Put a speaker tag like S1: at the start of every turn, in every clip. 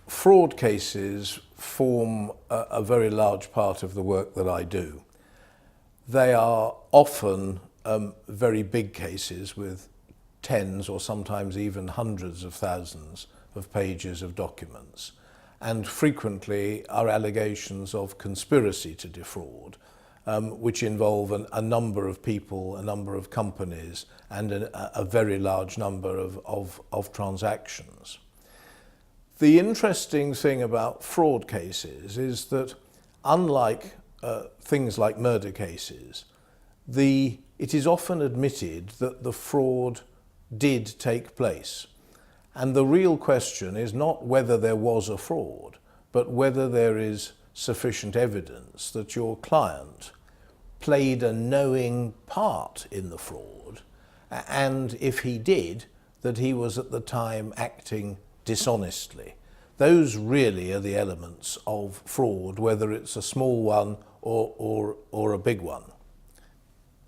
S1: Fraud cases form a very large part of the work that I do. They are often very big cases with tens or sometimes even hundreds of thousands of pages of documents, and frequently are allegations of conspiracy to defraud, which involve a number of people, a number of companies, and a very large number of transactions. The interesting thing about fraud cases is that, unlike things like murder cases, it is often admitted that the fraud did take place. And the real question is not whether there was a fraud, but whether there is sufficient evidence that your client played a knowing part in the fraud, and if he did, that he was at the time acting dishonestly. Those really are the elements of fraud, whether it's a small one or a big one.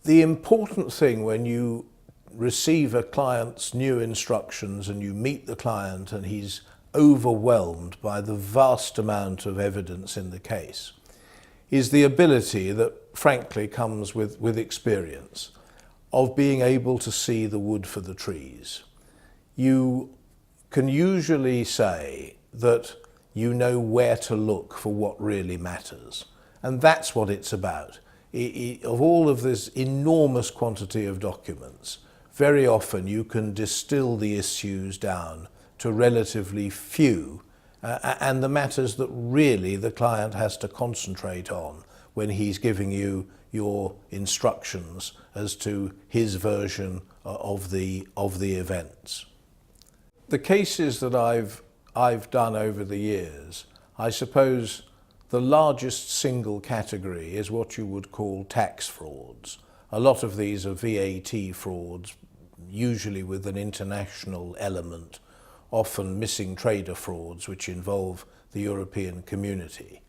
S1: The important thing when you receive a client's new instructions and you meet the client and he's overwhelmed by the vast amount of evidence in the case is the ability that frankly comes with experience of being able to see the wood for the trees. You can usually say that you know where to look for what really matters, and that's what it's about. Of all of this enormous quantity of documents, very often you can distill the issues down to relatively few and the matters that really the client has to concentrate on when he's giving you your instructions as to his version of the events. The cases that I've done over the years, I suppose the largest single category is what you would call tax frauds. A lot of these are VAT frauds, usually with an international element, often missing trader frauds which involve the European community.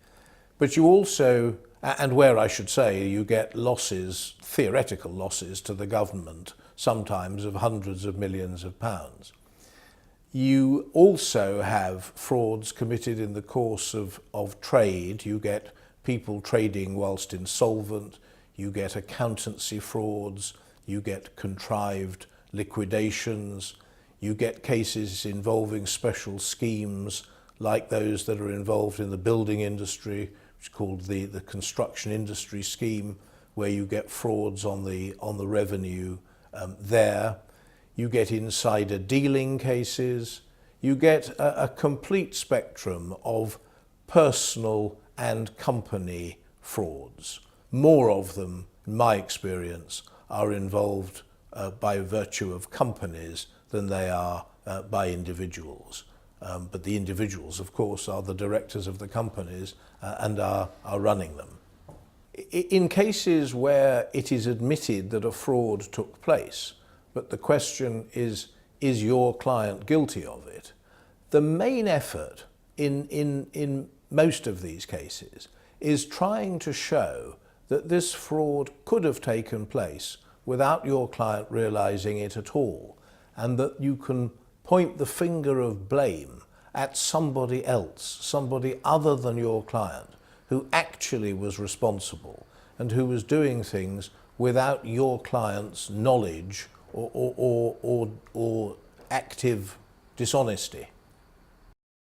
S1: But you also, and where I should say you get losses, theoretical losses to the government, sometimes of hundreds of millions of pounds. You also have frauds committed in the course of trade. You get people trading whilst insolvent, you get accountancy frauds, you get contrived liquidations, you get cases involving special schemes like those that are involved in the building industry, which is called the construction industry scheme, where you get frauds on the revenue there. You get insider dealing cases. You get a complete spectrum of personal and company frauds. More of them, in my experience, are involved by virtue of companies than they are by individuals. But the individuals, of course, are the directors of the companies and are running them. In cases where it is admitted that a fraud took place, but the question is your client guilty of it? The main effort in most of these cases is trying to show that this fraud could have taken place without your client realizing it at all, and that you can point the finger of blame at somebody else, somebody other than your client, who actually was responsible and who was doing things without your client's knowledge or active dishonesty.